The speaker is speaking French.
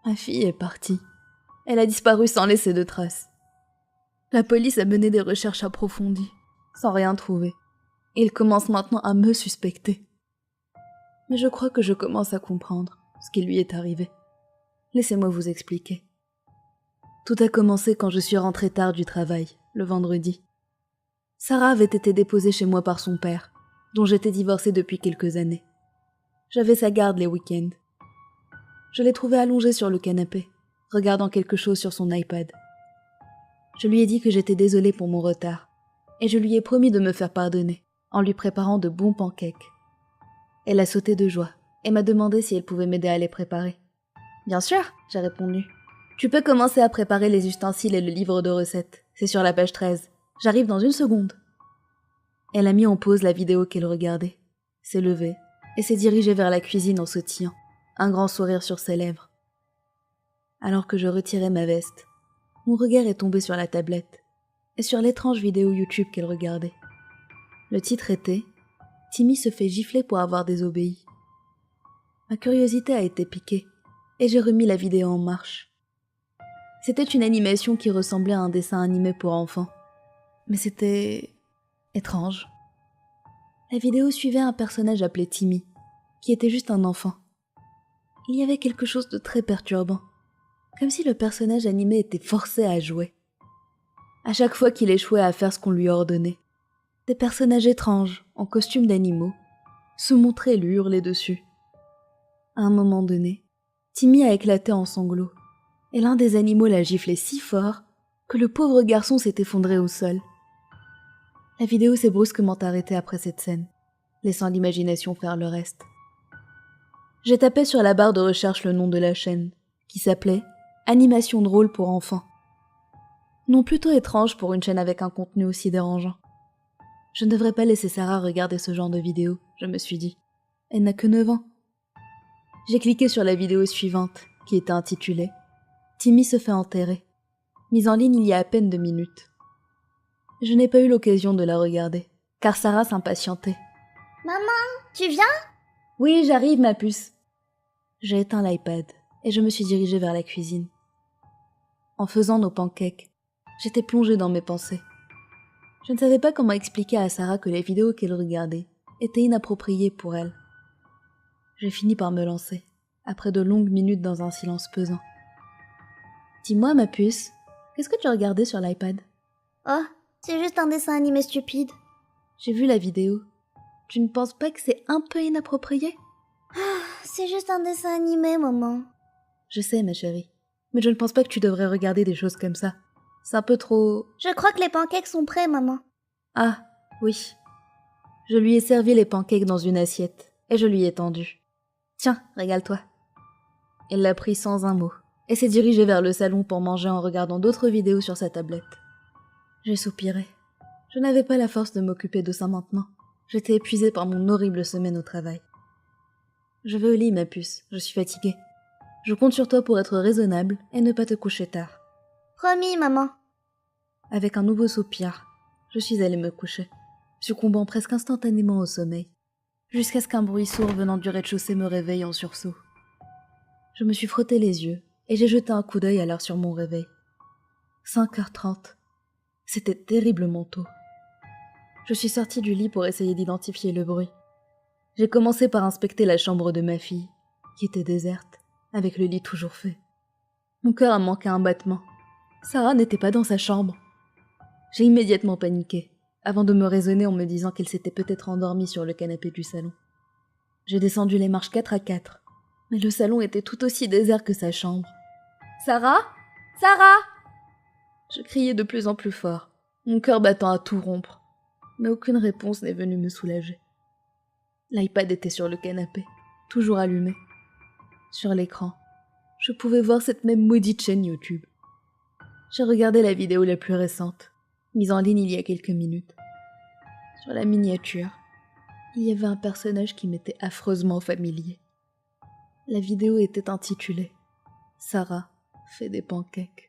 Ma fille est partie. Elle a disparu sans laisser de traces. La police a mené des recherches approfondies, sans rien trouver. Et ils commencent maintenant à me suspecter. Mais je crois que je commence à comprendre ce qui lui est arrivé. Laissez-moi vous expliquer. Tout a commencé quand je suis rentrée tard du travail, le vendredi. Sarah avait été déposée chez moi par son père, dont j'étais divorcée depuis quelques années. J'avais sa garde les week-ends. Je l'ai trouvée allongée sur le canapé, regardant quelque chose sur son iPad. Je lui ai dit que j'étais désolée pour mon retard, et je lui ai promis de me faire pardonner, en lui préparant de bons pancakes. Elle a sauté de joie, et m'a demandé si elle pouvait m'aider à les préparer. Bien sûr, j'ai répondu. Tu peux commencer à préparer les ustensiles et le livre de recettes. C'est sur la page 13. J'arrive dans 1 seconde. Elle a mis en pause la vidéo qu'elle regardait, s'est levée, et s'est dirigée vers la cuisine en sautillant, un grand sourire sur ses lèvres. Alors que je retirais ma veste, mon regard est tombé sur la tablette, et sur l'étrange vidéo YouTube qu'elle regardait. Le titre était « Timmy se fait gifler pour avoir désobéi ». Ma curiosité a été piquée, et j'ai remis la vidéo en marche. C'était une animation qui ressemblait à un dessin animé pour enfants, mais c'était étrange. La vidéo suivait un personnage appelé Timmy, qui était juste un enfant. Il y avait quelque chose de très perturbant, comme si le personnage animé était forcé à jouer. À chaque fois qu'il échouait à faire ce qu'on lui ordonnait, des personnages étranges, en costume d'animaux, se montraient et lui hurlaient dessus. À un moment donné, Timmy a éclaté en sanglots, et l'un des animaux l'a giflé si fort que le pauvre garçon s'est effondré au sol. La vidéo s'est brusquement arrêtée après cette scène, laissant l'imagination faire le reste. J'ai tapé sur la barre de recherche le nom de la chaîne, qui s'appelait « Animation drôle pour enfants ». Nom plutôt étrange pour une chaîne avec un contenu aussi dérangeant. Je ne devrais pas laisser Sarah regarder ce genre de vidéo, je me suis dit. Elle n'a que 9 ans. J'ai cliqué sur la vidéo suivante, qui était intitulée « Timmy se fait enterrer », mise en ligne il y a à peine 2 minutes. Je n'ai pas eu l'occasion de la regarder, car Sarah s'impatientait. « Maman, tu viens ?»« Oui, j'arrive, ma puce. » J'ai éteint l'iPad, et je me suis dirigée vers la cuisine. En faisant nos pancakes, j'étais plongée dans mes pensées. Je ne savais pas comment expliquer à Sarah que les vidéos qu'elle regardait étaient inappropriées pour elle. J'ai fini par me lancer, après de longues minutes dans un silence pesant. « Dis-moi, ma puce, qu'est-ce que tu regardais sur l'iPad ?»« Oh, c'est juste un dessin animé stupide. » J'ai vu la vidéo. Tu ne penses pas que c'est un peu inapproprié ? C'est juste un dessin animé, maman. Je sais, ma chérie, mais je ne pense pas que tu devrais regarder des choses comme ça. C'est un peu trop... Je crois que les pancakes sont prêts, maman. Ah, oui. Je lui ai servi les pancakes dans une assiette, et je lui ai tendu. Tiens, régale-toi. Elle l'a pris sans un mot, et s'est dirigée vers le salon pour manger en regardant d'autres vidéos sur sa tablette. J'ai soupiré. Je n'avais pas la force de m'occuper de ça maintenant. J'étais épuisée par mon horrible semaine au travail. Je vais au lit, ma puce, je suis fatiguée. Je compte sur toi pour être raisonnable et ne pas te coucher tard. Promis, maman. Avec un nouveau soupir, je suis allée me coucher, succombant presque instantanément au sommeil, jusqu'à ce qu'un bruit sourd venant du rez-de-chaussée me réveille en sursaut. Je me suis frotté les yeux et j'ai jeté un coup d'œil à l'heure sur mon réveil. 5h30. C'était terriblement tôt. Je suis sortie du lit pour essayer d'identifier le bruit. J'ai commencé par inspecter la chambre de ma fille, qui était déserte, avec le lit toujours fait. Mon cœur a manqué un battement. Sarah n'était pas dans sa chambre. J'ai immédiatement paniqué, avant de me raisonner en me disant qu'elle s'était peut-être endormie sur le canapé du salon. J'ai descendu les marches 4 à 4, mais le salon était tout aussi désert que sa chambre. « Sarah ? Sarah !» Je criais de plus en plus fort, mon cœur battant à tout rompre, mais aucune réponse n'est venue me soulager. L'iPad était sur le canapé, toujours allumé. Sur l'écran, je pouvais voir cette même maudite chaîne YouTube. J'ai regardé la vidéo la plus récente, mise en ligne il y a quelques minutes. Sur la miniature, il y avait un personnage qui m'était affreusement familier. La vidéo était intitulée « Sarah fait des pancakes ».